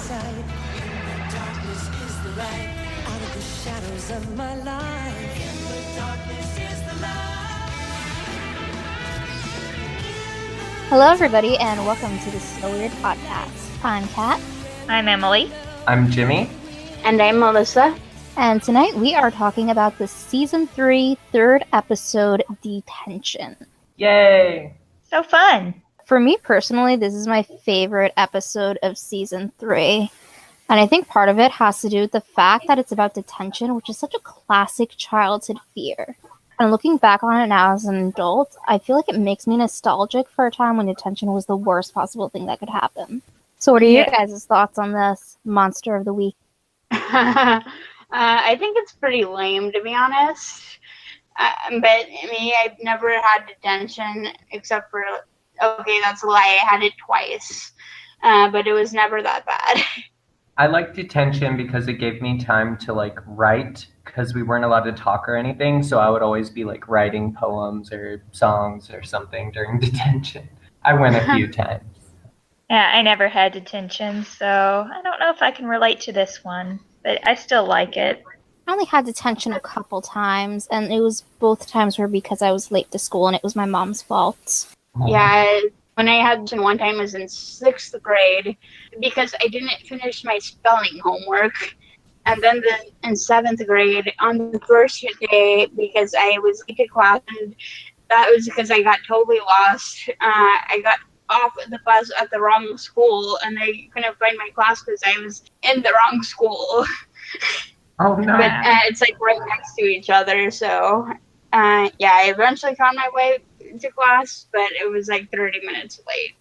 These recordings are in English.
sight. In the darkness is the light. Out of the shadows of my life. In the darkness is the light. Hello, everybody, and welcome to the So Weird podcast. I'm Kat. I'm Emily. I'm Jimmy. And I'm Melissa. And tonight we are talking about the Season 3 third episode, Detention. Yay! So fun. For me personally, this is my favorite episode of Season 3. And I think part of it has to do with the fact that it's about detention, which is such a classic childhood fear. And looking back on it now as an adult, I feel like it makes me nostalgic for a time when detention was the worst possible thing that could happen. So what are your guys' thoughts on this Monster of the Week? I think it's pretty lame, to be honest. But me, I've never had detention except for, okay, that's a lie, I had it twice. But it was never that bad. I like detention because it gave me time to write, because we weren't allowed to talk or anything, so I would always be writing poems or songs or something during detention. I went a few times. Yeah, I never had detention, so I don't know if I can relate to this one, but I still like it. I only had detention a couple times, and it was both times were because I was late to school, and it was my mom's fault. Yeah, when I had detention one time was in 6th grade because I didn't finish my spelling homework. And then in 7th grade, on the first day, because I was late to class, and that was because I got totally lost. I got off the bus at the wrong school, and I couldn't find my class because I was in the wrong school. Oh, no. But it's right next to each other, so I eventually found my way to class, but it was 30 minutes late.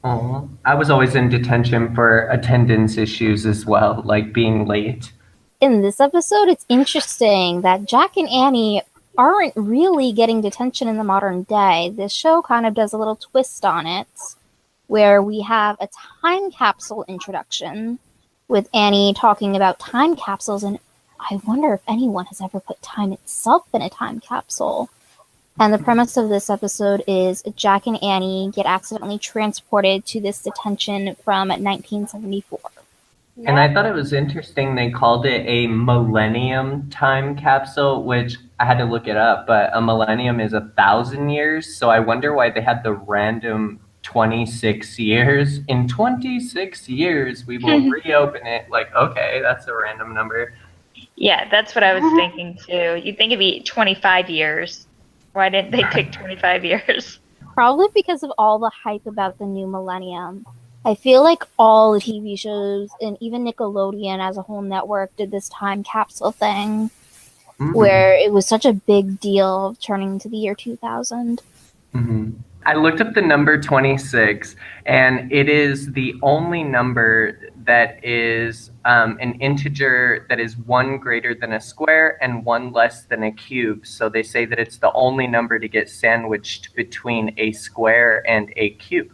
Oh, I was always in detention for attendance issues as well, like being late. In this episode, it's interesting that Jack and Annie aren't really getting detention in the modern day. This show kind of does a little twist on it, where we have a time capsule introduction with Annie talking about time capsules, and I wonder if anyone has ever put time itself in a time capsule. And the premise of this episode is Jack and Annie get accidentally transported to this detention from 1974. And I thought it was interesting they called it a millennium time capsule, which I had to look it up, but a millennium is 1,000 years, so I wonder why they had the random 26 years. In 26 years, we will reopen it. Okay, that's a random number. Yeah, that's what I was thinking too. You'd think it'd be 25 years. Why didn't they pick 25 years? Probably because of all the hype about the new millennium. I feel like all the TV shows and even Nickelodeon as a whole network did this time capsule thing where it was such a big deal turning to the year 2000. Mm-hmm. I looked up the number 26, and it is the only number that is an integer that is 1 greater than a square and 1 less than a cube. So they say that it's the only number to get sandwiched between a square and a cube.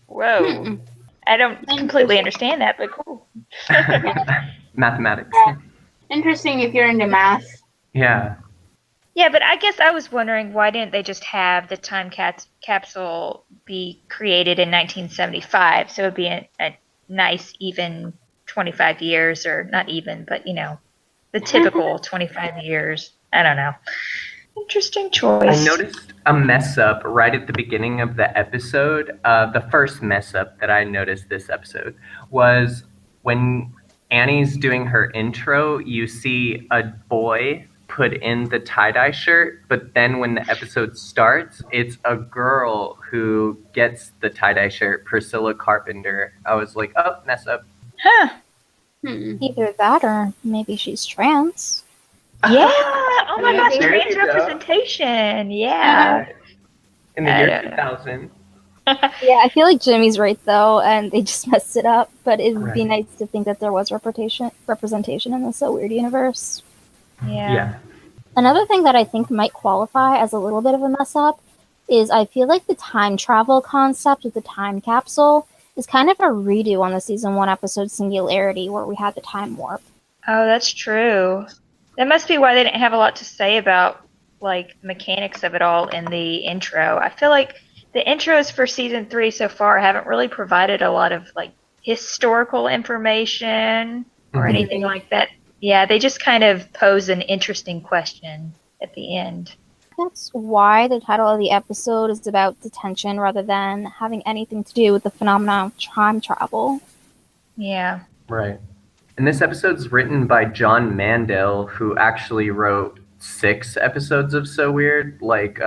Whoa. I don't completely understand that, but cool. Mathematics. Interesting if you're into math. Yeah. Yeah, but I guess I was wondering, why didn't they just have the time capsule be created in 1975? So it would be a nice, even 25 years, or not even, but, the typical 25 years. I don't know. Interesting choice. I noticed a mess up right at the beginning of the episode. The first mess up that I noticed this episode was when Annie's doing her intro, you see a boy put in the tie-dye shirt, but then when the episode starts, it's a girl who gets the tie-dye shirt, Priscilla Carpenter. I was like, oh, mess up. Huh. Either that or maybe she's trans. Yeah. Oh my gosh, trans representation. Yeah. In the year 2000. Yeah, I feel like Jimmy's right, though, and they just messed it up, but it would be nice to think that there was representation in the So Weird universe. Yeah. Another thing that I think might qualify as a little bit of a mess up is I feel like the time travel concept with the time capsule is kind of a redo on the season 1 episode Singularity, where we had the time warp. Oh, that's true. That must be why they didn't have a lot to say about mechanics of it all in the intro. I feel like the intros for season 3 so far haven't really provided a lot of historical information or Mhm. anything like that. Yeah, they just kind of pose an interesting question at the end. That's why the title of the episode is about detention rather than having anything to do with the phenomenon of time travel. Yeah. Right. And this episode's written by John Mandel, who actually wrote 6 episodes of So Weird. Like,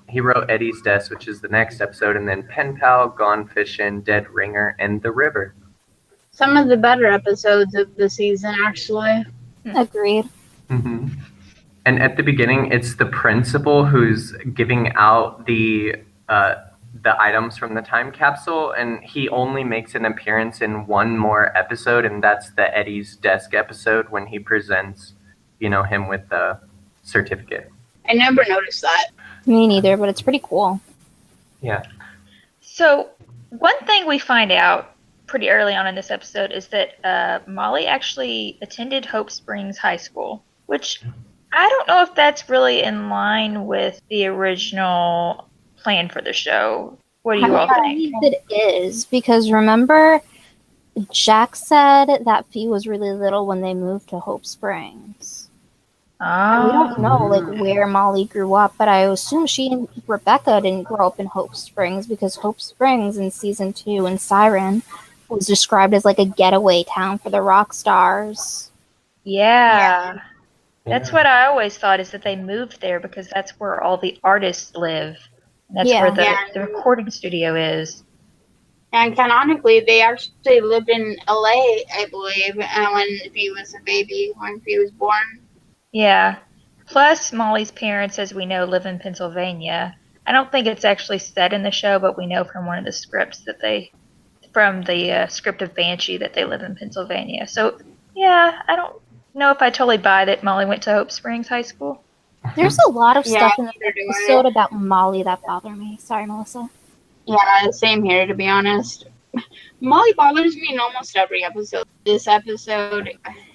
he wrote Eddie's Desk, which is the next episode, and then Pen Pal, Gone Fishin', Dead Ringer, and The River. Some of the better episodes of the season, actually. Agreed. Mm-hmm. And at the beginning, it's the principal who's giving out the items from the time capsule, and he only makes an appearance in one more episode, and that's the Eddie's Desk episode when he presents, him with the certificate. I never noticed that. Me neither, but it's pretty cool. Yeah. So, one thing we find out pretty early on in this episode is that Molly actually attended Hope Springs High School, which I don't know if that's really in line with the original plan for the show. What do you all think? It is, because remember, Jack said that Fee was really little when they moved to Hope Springs. And we don't know where Molly grew up, but I assume she and Rebecca didn't grow up in Hope Springs, because Hope Springs in season 2 in Siren was described as like a getaway town for the rock stars. Yeah. That's what I always thought, is that they moved there because that's where all the artists live. And that's where the recording studio is. And canonically, they actually lived in LA, I believe, when Fee was a baby, when Fee was born. Yeah. Plus, Molly's parents, as we know, live in Pennsylvania. I don't think it's actually said in the show, but we know from one of the scripts from the script of Banshee, that they live in Pennsylvania. So, yeah, I don't know if I totally buy that Molly went to Hope Springs High School. There's a lot of stuff in the episode about Molly that bother me. Sorry, Melissa. Yeah, same here, to be honest. Molly bothers me in almost every episode. This episode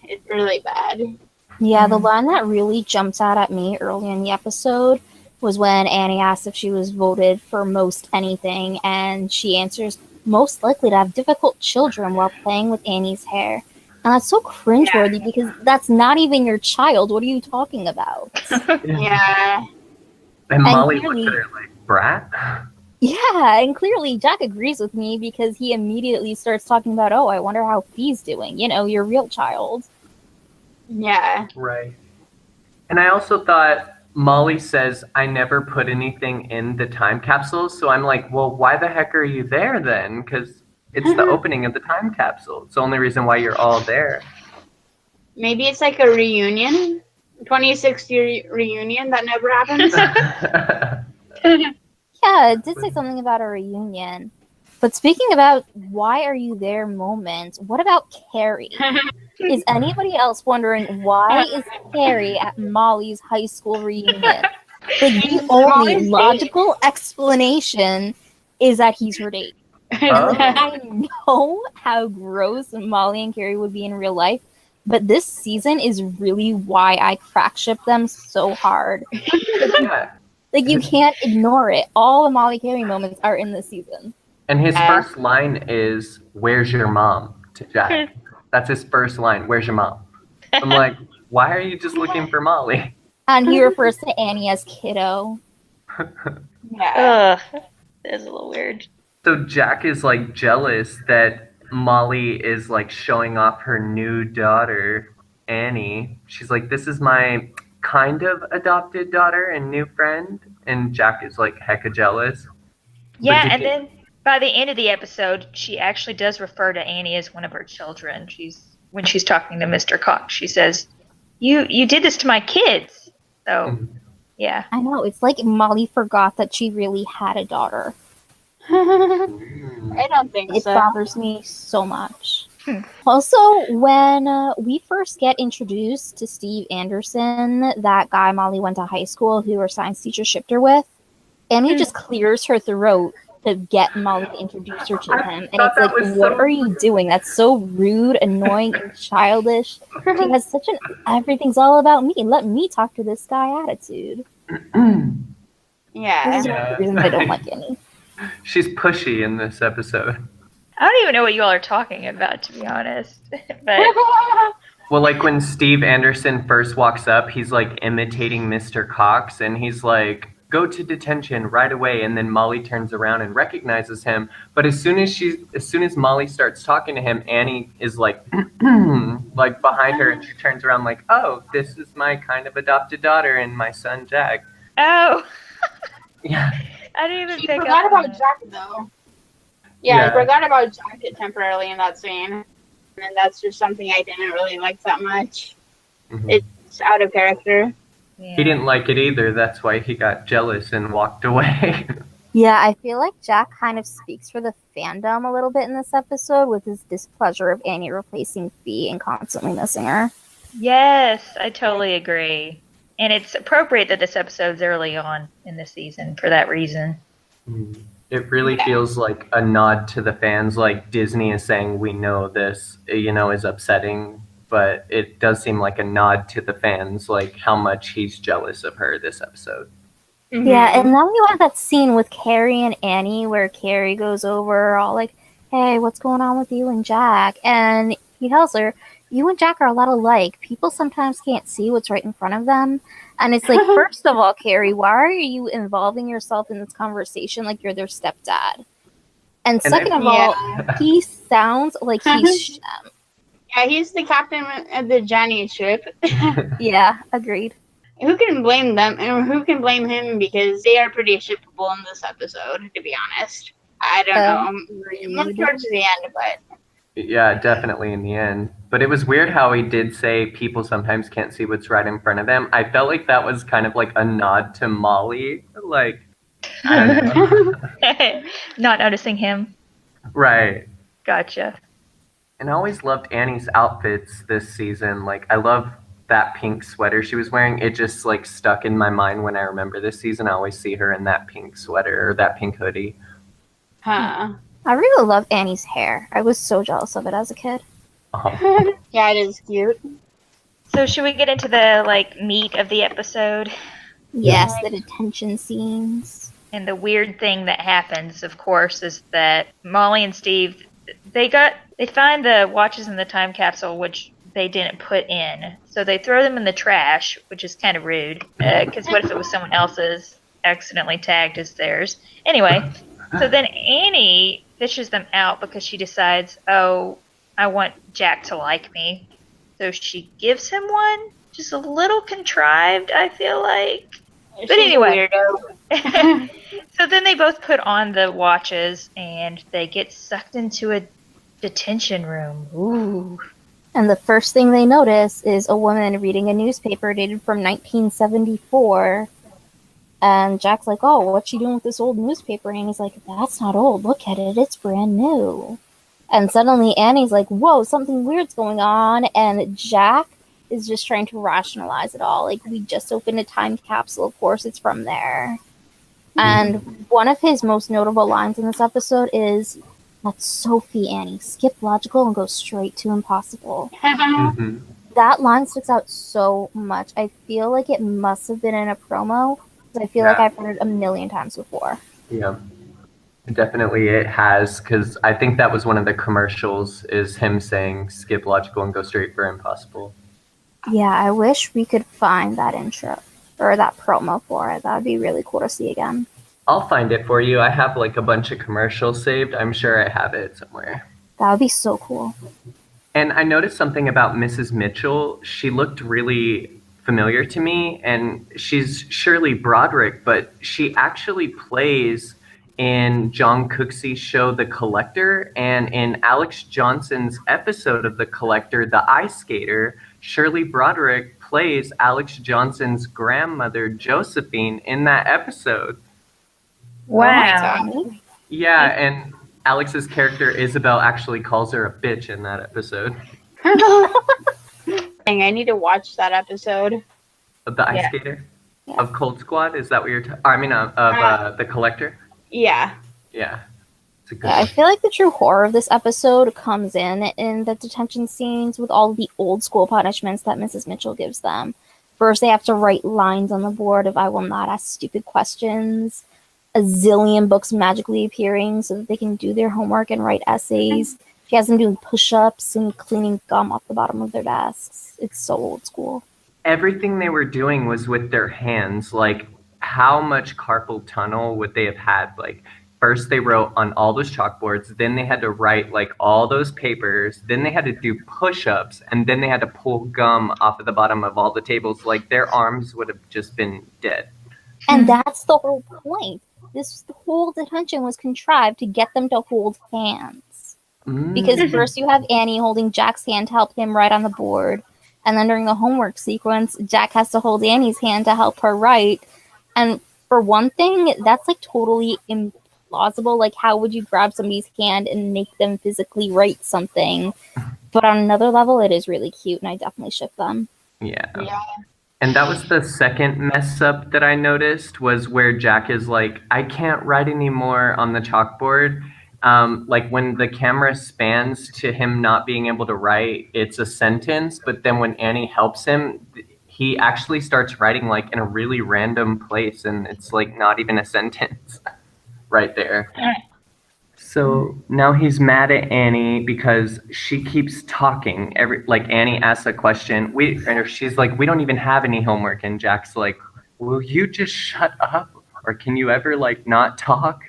is really bad. Yeah, the line that really jumps out at me early in the episode was when Annie asked if she was voted for most anything, and she answers, most likely to have difficult children while playing with Annie's hair. And that's so cringeworthy because that's not even your child. What are you talking about? Yeah. And Molly clearly, looked at her like, brat? Yeah, and clearly Jack agrees with me because he immediately starts talking about, oh, I wonder how Fee's doing. Your real child. Yeah. Right. And I also thought Molly says, I never put anything in the time capsule. So I'm like, well, why the heck are you there then? Because it's the opening of the time capsule. It's the only reason why you're all there. Maybe it's like a reunion. 26-year reunion that never happens. Yeah, it did say something about a reunion. But speaking about why are you there moments, what about Carrie? Is anybody else wondering why is Carrie at Molly's high school reunion? Like, the only logical explanation is that he's her date. I know how gross Molly and Carrie would be in real life, but this season is really why I crack ship them so hard. Like, you can't ignore it. All the Molly Carrie moments are in this season. And his first line is, where's your mom? To Jack. That's his first line. Where's your mom? I'm like, why are you just looking for Molly? And he refers to Annie as kiddo. Yeah. That's a little weird. So Jack is like jealous that Molly is like showing off her new daughter, Annie. She's like, this is my kind of adopted daughter and new friend. And Jack is like hecka jealous. Yeah, and then by the end of the episode, she actually does refer to Annie as one of her children. When she's talking to Mr. Cox, she says, "You did this to my kids." So, yeah. I know, it's like Molly forgot that she really had a daughter. I don't think It so. bothers me so much. Also, when we first get introduced to Steve Anderson, that guy Molly went to high school who her science teacher shipped her with, Annie just clears her throat to get Molly to introduce her to him. And it's like, what are you doing? That's so rude, annoying, and childish. She has such an everything's all about me. Let me talk to this guy attitude. Yeah. This is one of the reasons I don't like Annie. She's pushy in this episode. I don't even know what you all are talking about, to be honest. But Well, like when Steve Anderson first walks up, he's like imitating Mr. Cox, and he's like, "Go to detention right away." And then Molly turns around and recognizes him. But as soon as Molly starts talking to him, Annie is like, like behind her, and she turns around like, "Oh, this is my kind of adopted daughter and my son Jack." oh, Yeah. I didn't even She pick forgot up on about it. Jack though. Yeah, Yeah. I forgot about Jack temporarily in that scene. And that's just something I didn't really like that much. Mhm. It's out of character. Yeah. He didn't like it either. That's why he got jealous and walked away. Yeah, I feel like Jack kind of speaks for the fandom a little bit in this episode with his displeasure of Annie replacing Fee and constantly missing her. Yes, I totally agree. And it's appropriate that this episode's early on in the season for that reason. It really feels like a nod to the fans, like Disney is saying, we know this, is upsetting, but it does seem like a nod to the fans, like how much he's jealous of her this episode. Yeah, and then we have that scene with Carrie and Annie where Carrie goes over all like, hey, what's going on with you and Jack? And he tells her, you and Jack are a lot alike. People sometimes can't see what's right in front of them. And it's like, first of all, Carrie, why are you involving yourself in this conversation like you're their stepdad? And second of all, he sounds like he's Shem. Yeah, he's the captain of the Johnny ship. Yeah, agreed. Who can blame them and who can blame him because they are pretty shippable in this episode, to be honest. I don't know. Not towards the end, but Yeah, definitely in the end. But it was weird how he did say people sometimes can't see what's right in front of them. I felt like that was kind of like a nod to Molly. Like, I don't know. Not noticing him. Right. Gotcha. And I always loved Annie's outfits this season. Like, I love that pink sweater she was wearing. It just like stuck in my mind when I remember this season. I always see her in that pink sweater or that pink hoodie. huh. I really love Annie's hair. I was so jealous of it as a kid. Oh. Yeah, it is cute. So should we get into the meat of the episode? Yes, the detention scenes. And the weird thing that happens, of course, is that Molly and Steve, they find the watches in the time capsule, which they didn't put in. So they throw them in the trash, which is kind of rude. Because what if it was someone else's accidentally tagged as theirs? Anyway, so then Annie fishes them out because she decides, oh, I want Jack to like me. So she gives him one. Just a little contrived, I feel like. But anyway. So then they both put on the watches and they get sucked into a detention room. Ooh. And the first thing they notice is a woman reading a newspaper dated from 1974. And Jack's like, oh, what's she doing with this old newspaper? And he's like, that's not old. Look at it. It's brand new. And suddenly Annie's like, whoa, something weird's going on. And Jack is just trying to rationalize it all. Like, we just opened a time capsule. Of course, it's from there. And one of his most notable lines in this episode is, that's Sophie, Annie. Skip logical and go straight to impossible. Mm-hmm. That line sticks out so much. I feel like it must have been in a promo. I feel like I've heard it a million times before. Yeah, definitely it has, because I think that was one of the commercials, is him saying skip logical and go straight for impossible. Yeah, I wish we could find that intro or that promo for it. That would be really cool to see again. I'll find it for you. I have like a bunch of commercials saved. I'm sure I have it somewhere. That would be so cool. And I noticed something about Mrs. Mitchell. She looked really familiar to me, and she's Shirley Broderick, but she actually plays in John Cooksey's show The Collector, and in Alex Johnson's episode of The Collector, The Ice Skater, Shirley Broderick plays Alex Johnson's grandmother, Josephine, in that episode. Wow. Yeah, and Alex's character, Isabel, actually calls her a bitch in that episode. I need to watch that episode. Of The Ice Skater? Yeah. Of Cold Squad? Is that what you're of The Collector? Yeah. Yeah. It's a good I feel like the true horror of this episode comes in the detention scenes with all the old school punishments that Mrs. Mitchell gives them. First, they have to write lines on the board of I will not ask stupid questions. a zillion books magically appearing so that they can do their homework and write essays. She has them doing push-ups and cleaning gum off the bottom of their desks. It's so old school. Everything they were doing was with their hands. Like, how much carpal tunnel would they have had? Like, first they wrote on all those chalkboards, then they had to write like all those papers, then they had to do push-ups, and then they had to pull gum off of the bottom of all the tables. Like, their arms would have just been dead. And that's the whole point. This whole detention was contrived to get them to hold hands. Because first you have Annie holding Jack's hand to help him write on the board, and then during the homework sequence, Jack has to hold Annie's hand to help her write. And for one thing, that's like totally implausible. Like, how would you grab somebody's hand and make them physically write something? But on another level, it is really cute, and I definitely ship them. Yeah. And that was the second mess up that I noticed, was where Jack is like, I can't write anymore on the chalkboard. Like, when the camera spans to him not being able to write, it's a sentence, but then when Annie helps him, he actually starts writing like in a really random place, and it's like not even a sentence right there. So now he's mad at Annie because she keeps talking. Like, Annie asks a question, she's like, we don't even have any homework, and Jack's like, will you just shut up, or can you ever like not talk?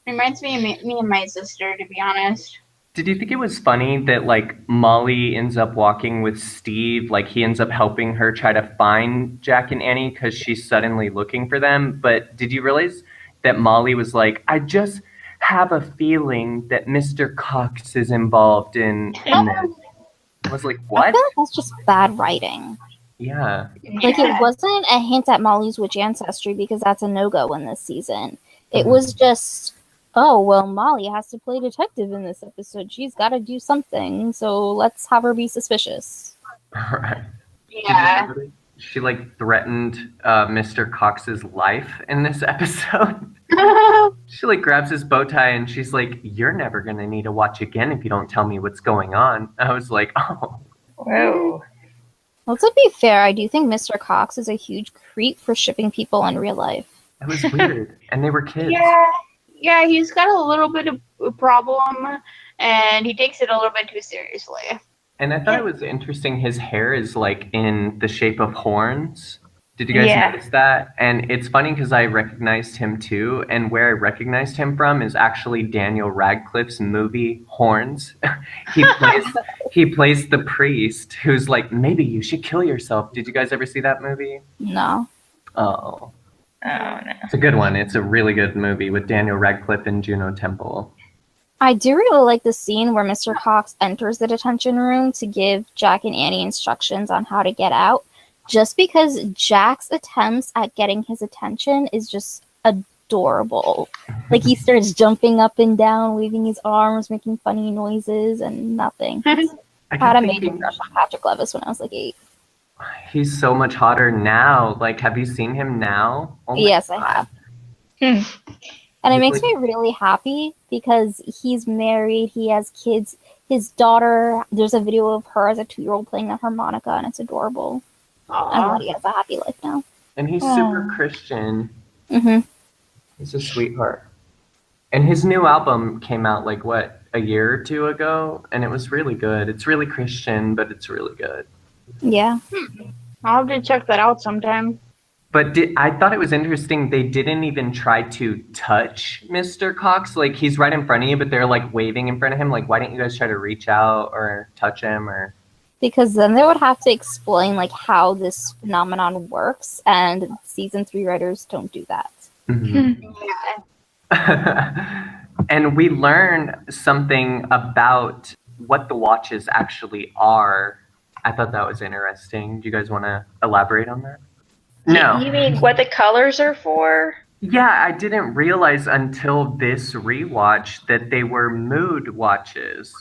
Reminds me of me and my sister, to be honest. Did you think it was funny that like Molly ends up walking with Steve? Like, he ends up helping her try to find Jack and Annie because she's suddenly looking for them. But did you realize that Molly was like, I just have a feeling that Mr. Cox is involved in this? I was like, I what? feel like that's just bad writing. Yeah. Like, it wasn't a hint at Molly's witch ancestry, because that's a no-go in this season. It was just, oh, well, Molly has to play detective in this episode. She's got to do something, so let's have her be suspicious. Right. Yeah. She like threatened Mr. Cox's life in this episode. She like grabs his bow tie and she's like, you're never going to need to watch again if you don't tell me what's going on. I was like, oh. Whoa. Well, to be fair, I do think Mr. Cox is a huge creep for shipping people in real life. That was weird. And they were kids. Yeah, he's got a little bit of a problem, and he takes it a little bit too seriously. And I thought it was interesting, his hair is like in the shape of horns. Did you guys notice that? And it's funny because I recognized him too, and where I recognized him from is actually Daniel Radcliffe's movie Horns. he plays the priest who's like, maybe you should kill yourself. Did you guys ever see that movie? No. Oh. Oh, no. It's a good one. It's a really good movie with Daniel Radcliffe and Juno Temple. I do really like the scene where Mr. Cox enters the detention room to give Jack and Annie instructions on how to get out, just because Jack's attempts at getting his attention is just adorable. Like, he starts jumping up and down, waving his arms, making funny noises, and nothing. I had a major crush on Patrick Levis when I was like 8. He's so much hotter now. Like, have you seen him now? Oh Yes, God. I have. And it makes me really happy because he's married, he has kids. His daughter, there's a video of her as a 2-year-old playing the harmonica, and it's adorable. I'm glad he has a happy life now. And he's super Christian. Mm-hmm. He's a sweetheart. And his new album came out like, what, a year or 2 ago? And it was really good. It's really Christian, but it's really good. Yeah. I'll have to check that out sometime. But I thought it was interesting, they didn't even try to touch Mr. Cox. Like, he's right in front of you, but they're like waving in front of him. Like, why didn't you guys try to reach out or touch him? Or Because then they would have to explain like how this phenomenon works, and season 3 writers don't do that. Yeah. And we learn something about what the watches actually are. I thought that was interesting. Do you guys want to elaborate on that? No. You mean what the colors are for? Yeah, I didn't realize until this rewatch that they were mood watches.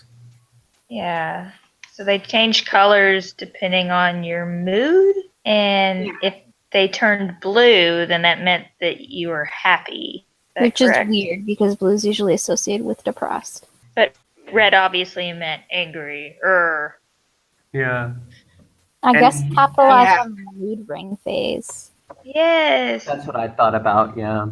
Yeah. So they change colors depending on your mood. And if they turned blue, then that meant that you were happy. Which correct? is weird because blue is usually associated with depressed. But red obviously meant angry. Yeah. I guess capitalize Yeah. on the mood ring phase. Yes. That's what I thought about, yeah.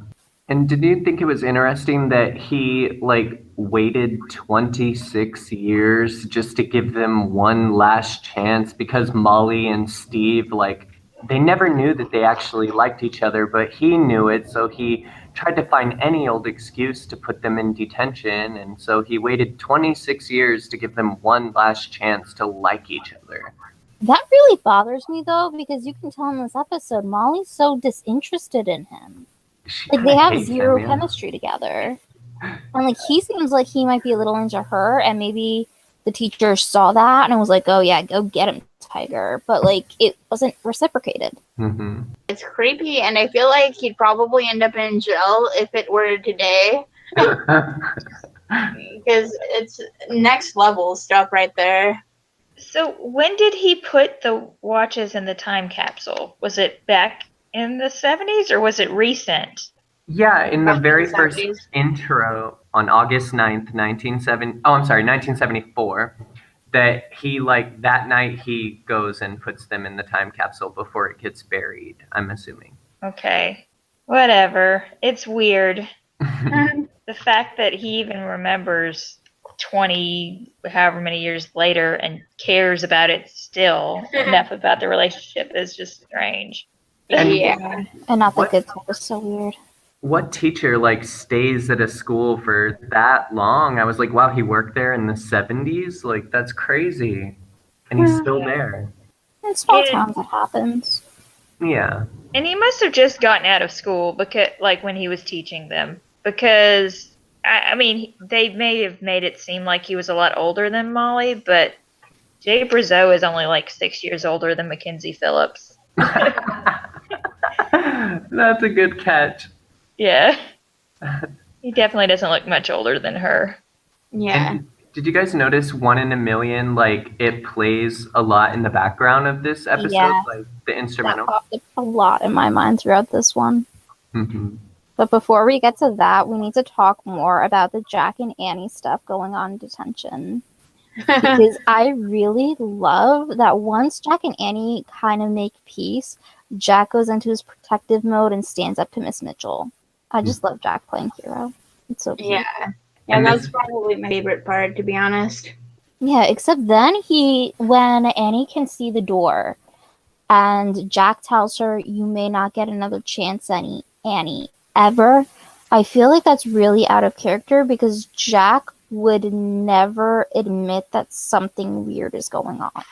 And did you think it was interesting that he like waited 26 years just to give them one last chance because Molly and Steve like they never knew that they actually liked each other, but he knew it, so he tried to find any old excuse to put them in detention, and so he waited 26 years to give them one last chance to like each other. That really bothers me though, because you can tell in this episode Molly's so disinterested in him. She Like they kinda have hates zero him, yeah. chemistry together. And like he seems like he might be a little into her, and maybe the teacher saw that and was like, "Oh yeah, go get him, Tiger." But like it wasn't reciprocated. Mm-hmm. It's creepy, and I feel like he'd probably end up in jail if it were today, because it's next level stuff right there. So when did he put the watches in the time capsule? Was it back in the 70s or was it recent? Yeah, in the Back in very the first 70s. intro on August 9th, 1974, that he like that night he goes and puts them in the time capsule before it gets buried, I'm assuming. Okay. Whatever. It's weird. The fact that he even remembers 20 however many years later and cares about it still enough about the relationship is just strange. And Yeah. And not the What? good stuff is so weird. What teacher like stays at a school for that long? I was like, wow, he worked there in the 70s? Like that's crazy. And he's still there. In small Yeah. towns it happens. Yeah. And he must have just gotten out of school because, like, when he was teaching them, because I mean, they may have made it seem like he was a lot older than Molly, but Jay Brazeau is only like 6 years older than Mackenzie Phillips. That's a good catch. Yeah, he definitely doesn't look much older than her. Yeah. And did you guys notice One in a Million? Like it plays a lot in the background of this episode, Yeah. like the That instrumental. popped up a lot in my mind throughout this one. Mm-hmm. But before we get to that, we need to talk more about the Jack and Annie stuff going on in detention. Because I really love that once Jack and Annie kind of make peace, Jack goes into his protective mode and stands up to Miss Mitchell. I just love Jack playing hero. It's so cute. Yeah. Yeah, And that's this- probably my favorite part, to be honest. Yeah, except then when Annie can see the door, and Jack tells her, "You may not get another chance, Annie, ever." I feel like that's really out of character because Jack would never admit that something weird is going on.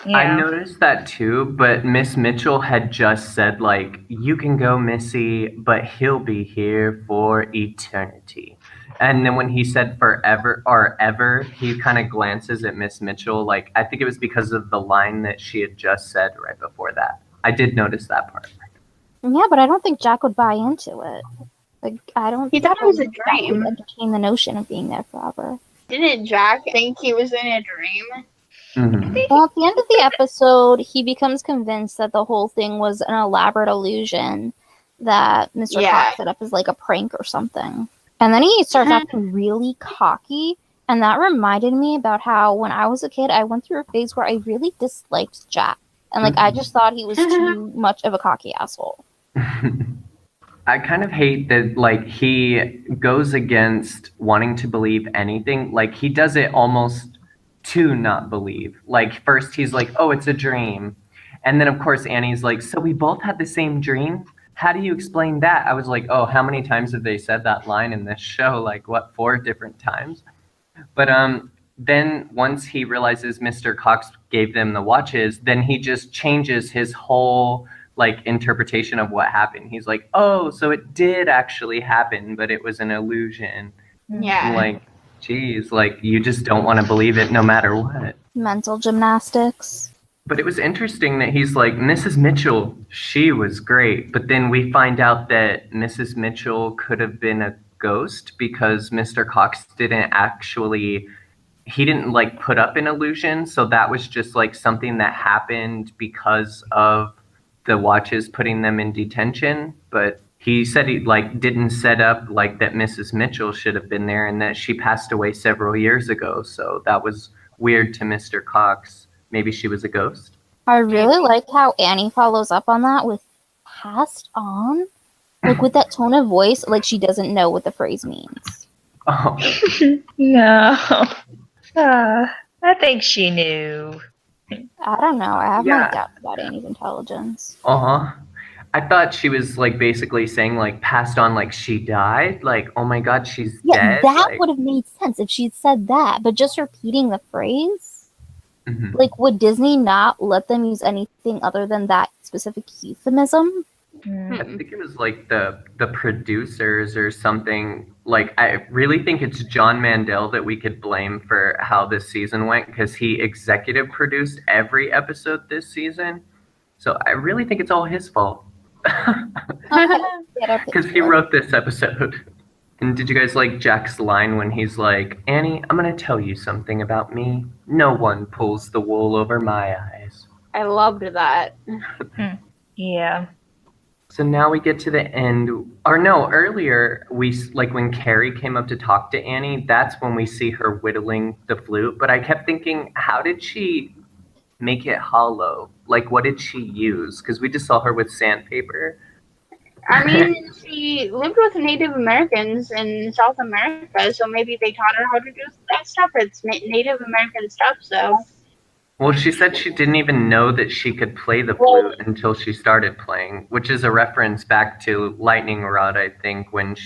Yeah. I noticed that too, but Miss Mitchell had just said, like, you can go, Missy, but he'll be here for eternity. And then when he said forever or ever, he kind of glances at Miss Mitchell. Like, I think it was because of the line that she had just said right before that. I did notice that part. Yeah, but I don't think Jack would buy into it. Like, I don't. He thought it was a Jack would dream. entertain the notion of being there forever. Didn't Jack think he was in a dream? Mm-hmm. Well, at the end of the episode, he becomes convinced that the whole thing was an elaborate illusion that Mr. Yeah. Cox set up as like a prank or something. And then he starts acting really cocky. And that reminded me about how when I was a kid, I went through a phase where I really disliked Jack. And like I just thought he was too much of a cocky asshole. I kind of hate that, like, he goes against wanting to believe anything. Like, he does it almost to not believe. Like, first he's like, oh, it's a dream. And then, of course, Annie's like, so we both had the same dream? How do you explain that? I was like, oh, how many times have they said that line in this show? Like, what, 4 different times? But then once he realizes Mr. Cox gave them the watches, then he just changes his whole like interpretation of what happened. He's like, oh, so it did actually happen, but it was an illusion. Yeah. I'm like, geez, like you just don't want to believe it no matter what. Mental gymnastics. But it was interesting that he's like, Mrs. Mitchell, she was great. But then we find out that Mrs. Mitchell could have been a ghost because Mr. Cox didn't actually, he didn't like put up an illusion. So that was just like something that happened because of the watches putting them in detention. But he said he like didn't set up like that Mrs. Mitchell should have been there and that she passed away several years ago. So that was weird to Mr. Cox. Maybe she was a ghost. I really like how Annie follows up on that with passed on. Like, with that tone of voice, like she doesn't know what the phrase means. Oh. No. I think she knew. I don't know. I have my Yeah. doubts about Annie's intelligence. Uh-huh. I thought she was like basically saying like passed on like she died. Like, oh my god, she's Yeah, dead. that Like, would have made sense if she'd said that. But just repeating the phrase? mhm. Like, would Disney not let them use anything other than that specific euphemism? Mm. I think it was like the producers or something. Like, I really think it's John Mandel that we could blame for how this season went because he executive produced every episode this season. So I really think it's all his fault Okay, get our because he pitchfork. wrote this episode. And did you guys like Jack's line when he's like, Annie, I'm going to tell you something about me. No one pulls the wool over my eyes. I loved that. Yeah. So now we get to the end. Or no, earlier, like when Carrie came up to talk to Annie, that's when we see her whittling the flute. But I kept thinking, how did she make it hollow? Like, what did she use? Because we just saw her with sandpaper. I mean, she lived with Native Americans in South America, so maybe they taught her how to do that stuff. It's Native American stuff, so. Well, she said she didn't even know that she could play the flute until she started playing, which is a reference back to Lightning Rod, I think, when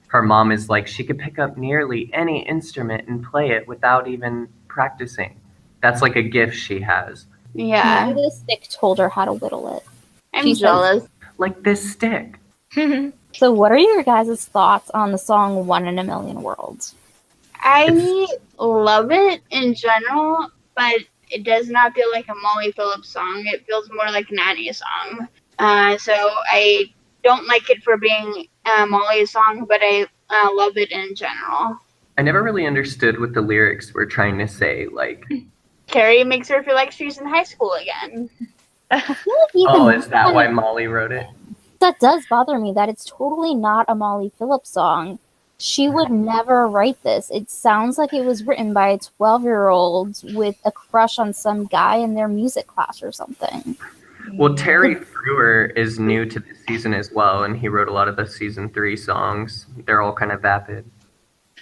her mom is like, she could pick up nearly any instrument and play it without even practicing. That's like a gift she has. Yeah. Maybe the stick told her how to whittle it. I'm She says- jealous. Like this stick. So what are your guys' thoughts on the song One in a Million Worlds? I love it in general, but it does not feel like a Molly Phillips song. It feels more like an Annie song. So I don't like it for being Molly's song, but I love it in general. I never really understood what the lyrics were trying to say. Like, Carrie makes her feel like she's in high school again. I feel like even oh, is that then, why Molly wrote it? that does bother me that it's totally not a Molly Phillips song. She would never write this. It sounds like it was written by a 12-year-old with a crush on some guy in their music class or something. Well, Terry Frewer is new to this season as well, and he wrote a lot of the season 3 songs. They're all kind of vapid.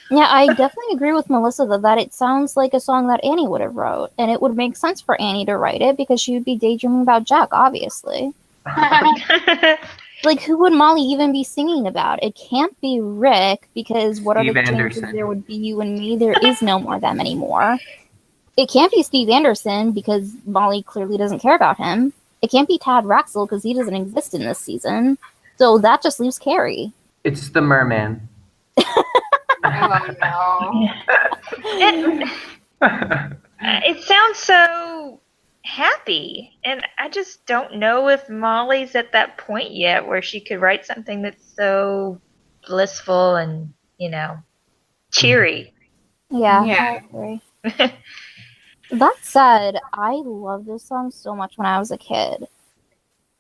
Yeah, I definitely agree with Melissa that it sounds like a song that Annie would have wrote, and it would make sense for Annie to write it because she would be daydreaming about Jack, obviously. Like, who would Molly even be singing about? It can't be Rick, because what are Steve the chances Anderson. there would be you and me? There is no more them anymore. It can't be Steve Anderson, because Molly clearly doesn't care about him. It can't be Tad Raxel, because he doesn't exist in this season. So that just leaves Carrie. It's the merman. Oh no. It sounds so happy, and I just don't know if Molly's at that point yet where she could write something that's so blissful and, cheery. Yeah, Yeah. I agree. That said, I love this song so much when I was a kid.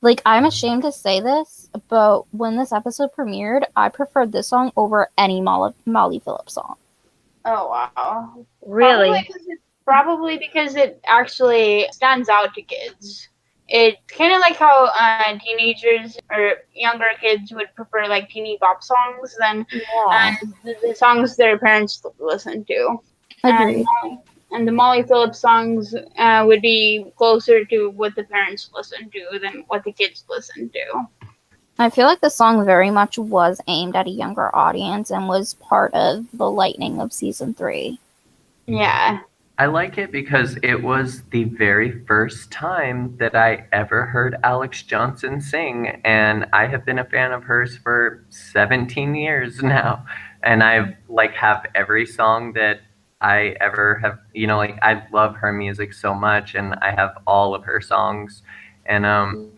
Like, I'm ashamed to say this, but when this episode premiered, I preferred this song over any Molly Phillips song. Oh wow. Really? Probably because it actually stands out to kids. It's kind of like how teenagers or younger kids would prefer like teeny bop songs than Yeah, the songs their parents listen to. agreed. And the Molly Phillips songs would be closer to what the parents listen to than what the kids listen to. I feel like the song very much was aimed at a younger audience and was part of the lightning of season 3. Yeah. I like it because it was the very first time that I ever heard Alex Johnson sing, and I have been a fan of hers for 17 years now. And I have every song that I ever have, I love her music so much, and I have all of her songs. And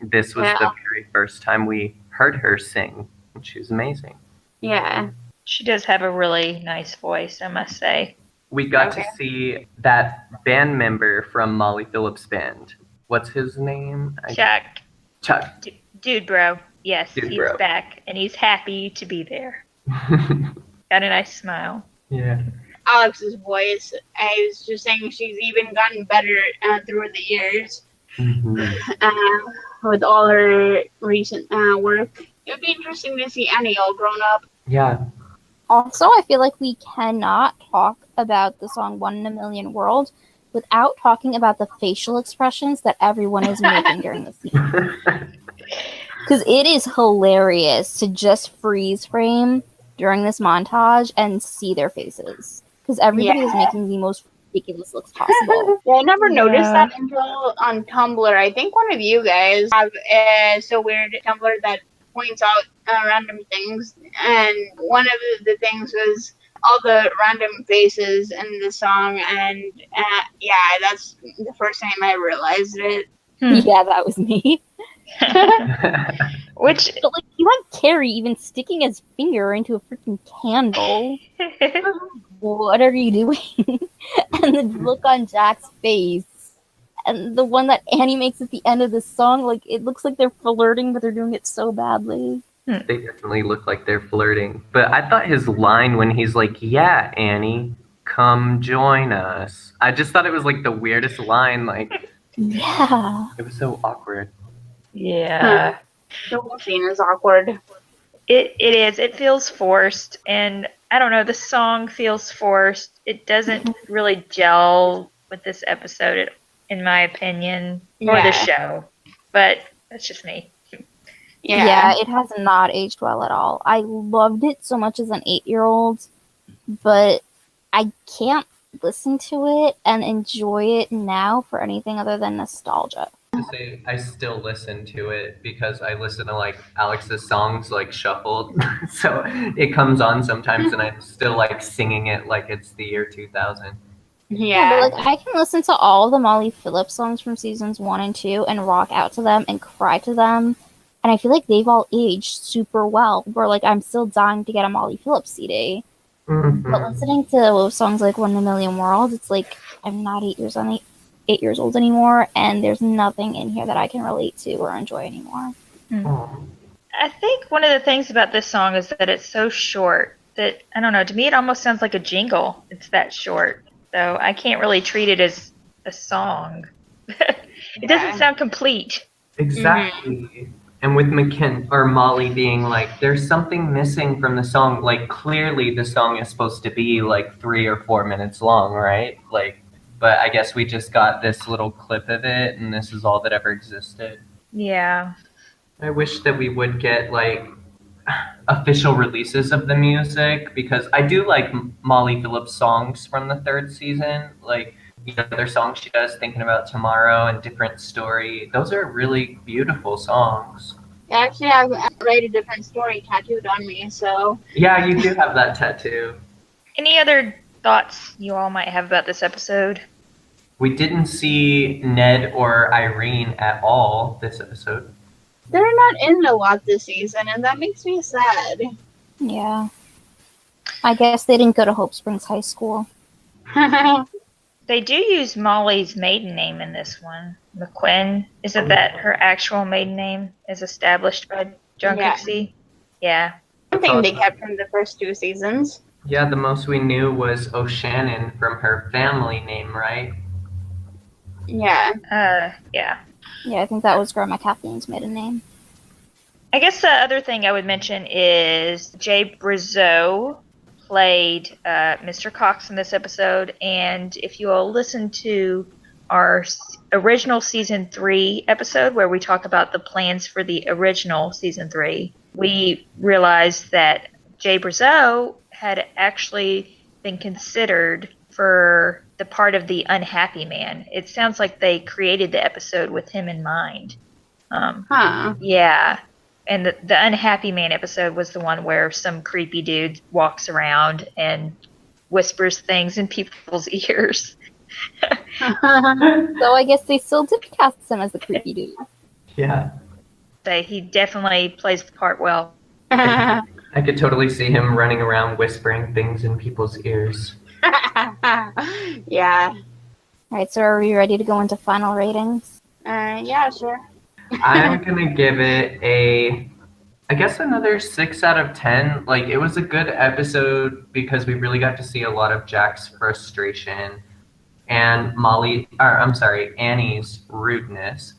this was the very first time we heard her sing, and she was amazing. Yeah. She does have a really nice voice, I must say. We got to see that band member from Molly Phillips' band. What's his name? Chuck. Chuck. Dude, bro. Yes, Dude, he's bro. back, and he's happy to be there. Got a nice smile. Yeah. Alex's voice, I was just saying she's even gotten better through the years Mm-hmm. with all her recent work. It would be interesting to see Annie all grown up. Yeah. Also, I feel like we cannot talk about the song One in a Million World without talking about the facial expressions that everyone is making during the scene. Because it is hilarious to just freeze frame during this montage and see their faces. Because everybody is making the most ridiculous looks possible. Yeah, I never noticed Yeah. that until on Tumblr. I think one of you guys have a so weird Tumblr that points out random things, and one of the things was all the random faces in the song, and yeah, that's the first time I realized it. Yeah, that was me. Which But like, you have Carrie even sticking his finger into a freaking candle. What are you doing? And the look on Jack's face. And the one that Annie makes at the end of the song, like, it looks like they're flirting, but they're doing it so badly. They definitely look like they're flirting. But I thought his line when he's like, "Yeah, Annie, come join us." I just thought it was like the weirdest line. Like, Yeah. it was so awkward. yeah. The whole scene is awkward. It is. It feels forced, and I don't know. The song feels forced. It doesn't really gel with this episode, in my opinion, or the show. But that's just me. Yeah, it has not aged well at all. I loved it so much as an 8-year-old, but I can't listen to it and enjoy it now for anything other than nostalgia. I still listen to it because I listen to like Alex's songs like shuffled. So it comes on sometimes and I'm still like singing it like it's the year 2000. Yeah, but like I can listen to all the Molly Phillips songs from seasons 1 and 2 and rock out to them and cry to them. And I feel like they've all aged super well. Where like I'm still dying to get a Molly Phillips CD. Mm-hmm. But listening to songs like One in a Million Worlds, it's like I'm not 8 years old anymore, and there's nothing in here that I can relate to or enjoy anymore. I think one of the things about this song is that it's so short that, I don't know, to me it almost sounds like a jingle. It's that short. So I can't really treat it as a song. It doesn't sound complete. Exactly. Mm-hmm. And with Molly being like, there's something missing from the song. Like, clearly the song is supposed to be like 3 or 4 minutes long, right? Like, but I guess we just got this little clip of it, and this is all that ever existed. Yeah. I wish that we would get like official releases of the music, because I do like Molly Phillips songs from the 3rd season. Like, you know, their songs she does, Thinking About Tomorrow and Different Story. Those are really beautiful songs. I actually have Write a Different Story tattooed on me, so. Yeah, you do have that tattoo. Any other thoughts you all might have about this episode? We didn't see Ned or Irene at all this episode. They're not in a lot this season, and that makes me sad. Yeah. I guess they didn't go to Hope Springs High School. They do use Molly's maiden name in this one. McQuinn. Isn't that her actual maiden name as established by John Cooksey? Yeah. Something they kept from the first 2 seasons. Yeah, the most we knew was O'Shannon from her family name, right? Yeah. Yeah. Yeah, I think that was Grandma Kathleen's maiden name. I guess the other thing I would mention is Jay Brazeau played Mr. Cox in this episode, and if you all listen to our original season 3 episode where we talk about the plans for the original season 3, we realized that Jay Brazeau had actually been considered for the part of the unhappy man. It sounds like they created the episode with him in mind. Yeah. And the unhappy man episode was the one where some creepy dude walks around and whispers things in people's ears. So I guess they still did cast him as the creepy dude. Yeah. So he definitely plays the part well. I could totally see him running around whispering things in people's ears. Yeah. Alright, so are we ready to go into final ratings? Yeah, sure. I'm gonna give it I guess another 6 out of 10. Like, it was a good episode because we really got to see a lot of Jack's frustration and Annie's rudeness.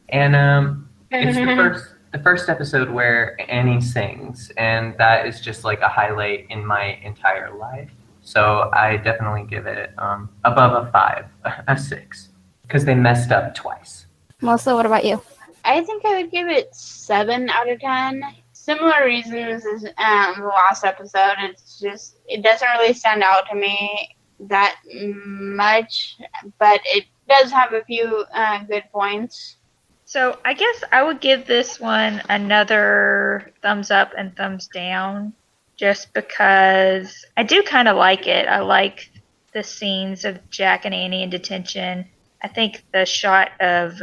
And it's the first episode where Annie sings, and that is just like a highlight in my entire life. So I definitely give it above a 5, a 6, because they messed up twice. Melissa, what about you? I think I would give it 7 out of 10. Similar reasons as the last episode. It's just, it doesn't really stand out to me that much, but it does have a few good points. So I guess I would give this one another thumbs up and thumbs down, just because I do kind of like it. I like the scenes of Jack and Annie in detention. I think the shot of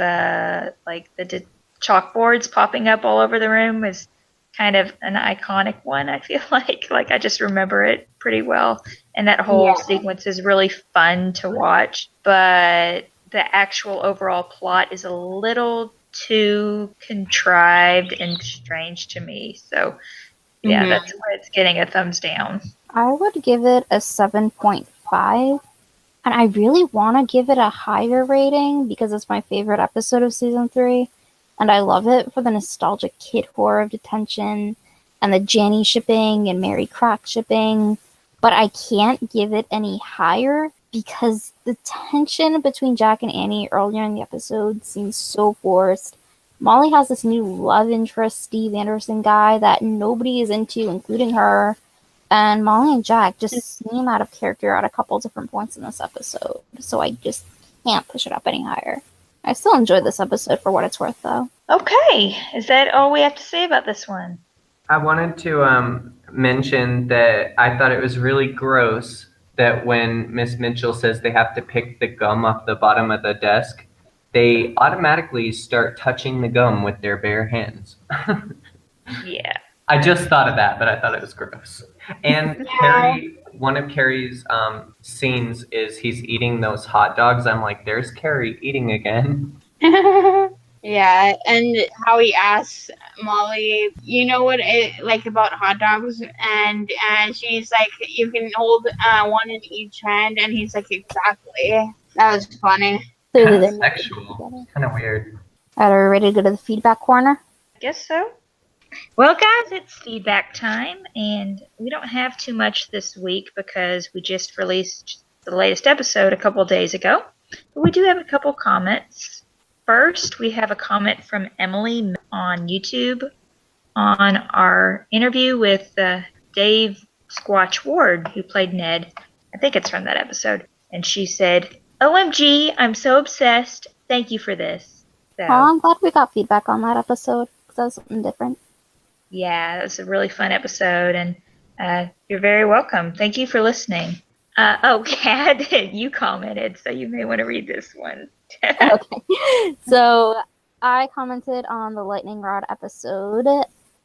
like the chalkboards popping up all over the room is kind of an iconic one. I feel like I just remember it pretty well, and that whole sequence is really fun to watch. But the actual overall plot is a little too contrived and strange to me. So yeah, that's why it's getting a thumbs down. I would give it a 7.5. And I really want to give it a higher rating because it's my favorite episode of season 3. And I love it for the nostalgic kid horror of Detention and the Janny shipping and Mary Crack shipping. But I can't give it any higher because the tension between Jack and Annie earlier in the episode seems so forced. Molly has this new love interest, Steve Anderson guy, that nobody is into, including her. And Molly and Jack just seem out of character at a couple different points in this episode. So I just can't push it up any higher. I still enjoyed this episode for what it's worth, though. Okay, is that all we have to say about this one? I wanted to mention that I thought it was really gross that when Miss Mitchell says they have to pick the gum off the bottom of the desk, they automatically start touching the gum with their bare hands. Yeah. I just thought of that, but I thought it was gross. And Carrie, one of Carrie's scenes is he's eating those hot dogs. I'm like, there's Carrie eating again. Yeah, and how he asks Molly, you know what I like about hot dogs? And she's like, you can hold one in each hand. And he's like, exactly. That was funny. Clearly Kind of sexual. Kind of weird. All right, are we ready to go to the feedback corner? I guess so. Well, guys, it's feedback time, and we don't have too much this week because we just released the latest episode a couple days ago. But we do have a couple comments. First, we have a comment from Emily on YouTube on our interview with Dave Squatch Ward, who played Ned. I think it's from that episode. And she said, OMG, I'm so obsessed. Thank you for this. So, I'm glad we got feedback on that episode because that was something different. yeah, it was a really fun episode, and you're very welcome. Thank you for listening. Kat, you commented, so you may want to read this one. Okay. So I commented on the Lightning Rod episode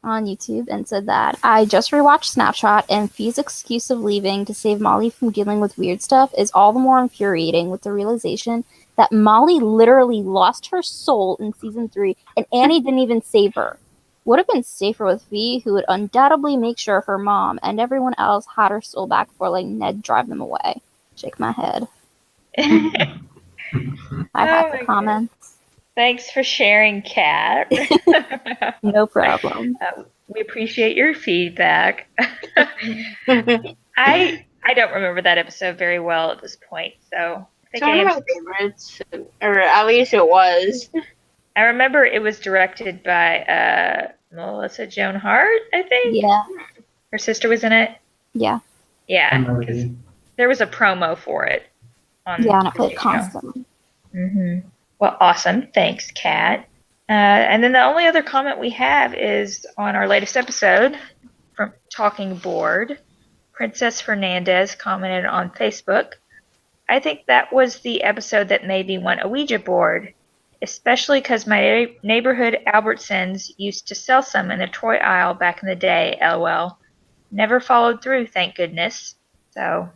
on YouTube and said that I just rewatched Snapshot, and Fee's excuse of leaving to save Molly from dealing with weird stuff is all the more infuriating with the realization that Molly literally lost her soul in season 3 and Annie didn't even save her. Would have been safer with Fee, who would undoubtedly make sure her mom and everyone else had her soul back before letting Ned drive them away. Shake my head. I have the comments. Thanks for sharing, Kat. No problem. We appreciate your feedback. I don't remember that episode very well at this point, so I think It's one of my favorites, or at least it was. I remember it was directed by Melissa Joan Hart, I think. Yeah. Her sister was in it. Yeah. Yeah. 'Cause there was a promo for it. Yeah, and it played constantly. Mm-hmm. Well, awesome. Thanks, Kat. And then the only other comment we have is on our latest episode from Talking Board. Princess Fernandez commented on Facebook, I think that was the episode that made me want a Ouija board, especially because my neighborhood Albertsons used to sell some in the toy aisle back in the day, LOL. Never followed through, thank goodness. So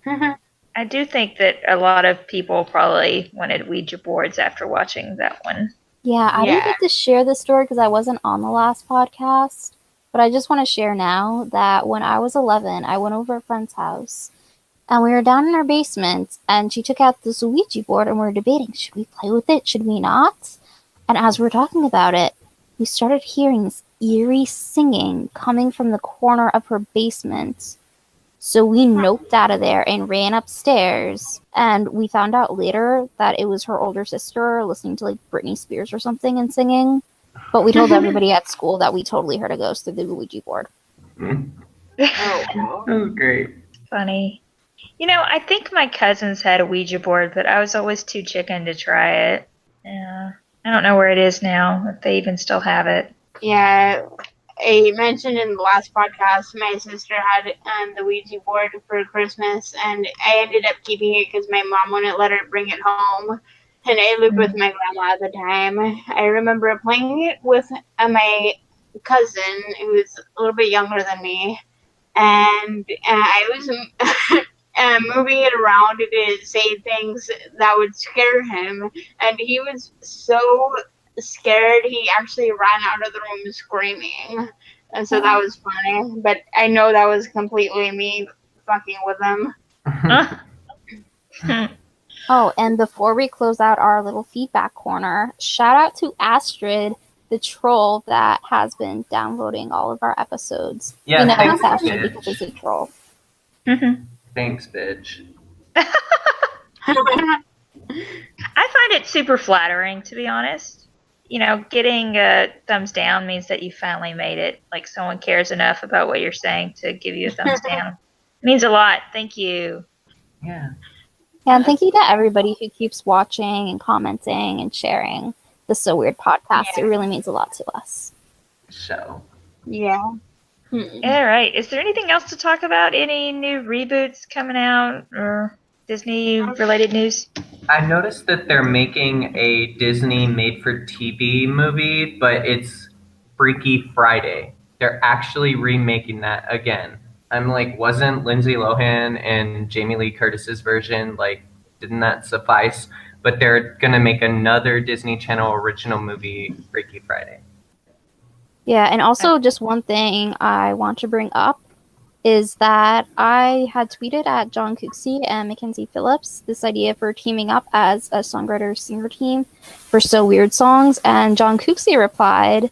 I do think that a lot of people probably wanted Ouija boards after watching that one. Yeah, I didn't get to share this story because I wasn't on the last podcast, but I just want to share now that when I was 11, I went over a friend's house, and we were down in her basement, and she took out this Ouija board, and we were debating, should we play with it, should we not? And as we were talking about it, we started hearing this eerie singing coming from the corner of her basement. So we noped out of there and ran upstairs, and we found out later that it was her older sister listening to like Britney Spears or something and singing. But we told everybody at school that we totally heard a ghost through the Ouija board. Oh, great. Funny. I think my cousins had a Ouija board, but I was always too chicken to try it. Yeah. I don't know where it is now, if they even still have it. Yeah, I mentioned in the last podcast, my sister had the Ouija board for Christmas, and I ended up keeping it because my mom wouldn't let her bring it home. And I lived with my grandma at the time. I remember playing it with my cousin, who was a little bit younger than me, and I was moving it around to say things that would scare him, and he was so scared he actually ran out of the room screaming, and so that was funny. But I know that was completely me fucking with him. Oh, and before we close out our little feedback corner, shout out to Astrid, the troll that has been downloading all of our episodes. Yeah, we know thanks, it's Astrid bitch. because it's a troll. Thanks, bitch. I find it super flattering, to be honest. Getting a thumbs down means that you finally made it. Like someone cares enough about what you're saying to give you a thumbs down. It means a lot. Thank you. Yeah. Yeah, and thank you to everybody who keeps watching and commenting and sharing the So Weird podcast. Yeah. It really means a lot to us. So. Yeah. All right. Is there anything else to talk about? Any new reboots coming out or Disney-related news? I noticed that they're making a Disney made-for-TV movie, but it's Freaky Friday. They're actually remaking that again. I'm like, wasn't Lindsay Lohan and Jamie Lee Curtis's version, like, didn't that suffice? But they're going to make another Disney Channel original movie, Freaky Friday. Yeah, and also just one thing I want to bring up is that I had tweeted at John Cooksey and Mackenzie Phillips this idea for teaming up as a songwriter-singer team for So Weird songs, and John Cooksey replied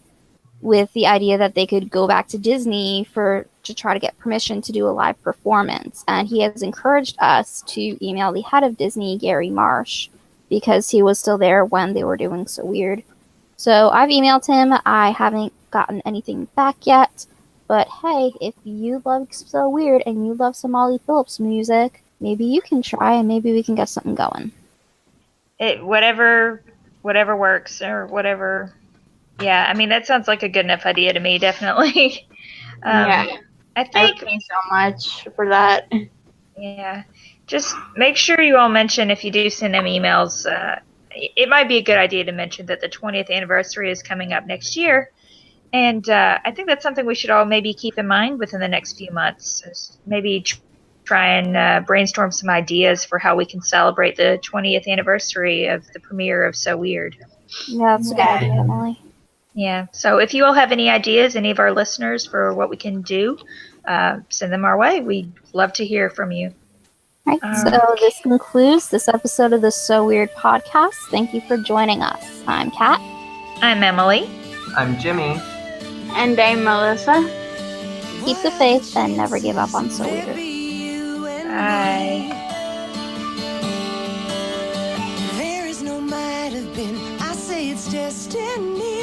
with the idea that they could go back to Disney to try to get permission to do a live performance. And he has encouraged us to email the head of Disney, Gary Marsh, because he was still there when they were doing So Weird. So I've emailed him. I haven't gotten anything back yet. But hey, if you love So Weird and you love some Molly Phillips music, maybe you can try and maybe we can get something going. Whatever works or whatever. Yeah, I mean, that sounds like a good enough idea to me, definitely. Yeah. I think. Thank you so much for that. Yeah. Just make sure you all mention, if you do send them emails, it might be a good idea to mention that the 20th anniversary is coming up next year. And I think that's something we should all maybe keep in mind within the next few months. Maybe try and brainstorm some ideas for how we can celebrate the 20th anniversary of the premiere of So Weird. Yeah, that's a good idea, Emily. Yeah. So if you all have any ideas, any of our listeners, for what we can do, send them our way. We'd love to hear from you. Right, so this concludes this episode of the So Weird podcast. Thank you for joining us. I'm Kat. I'm Emily. I'm Jimmy. And I'm Melissa. Keep the faith and never give up on So Weird. Bye. There is no might have been. I say it's destiny.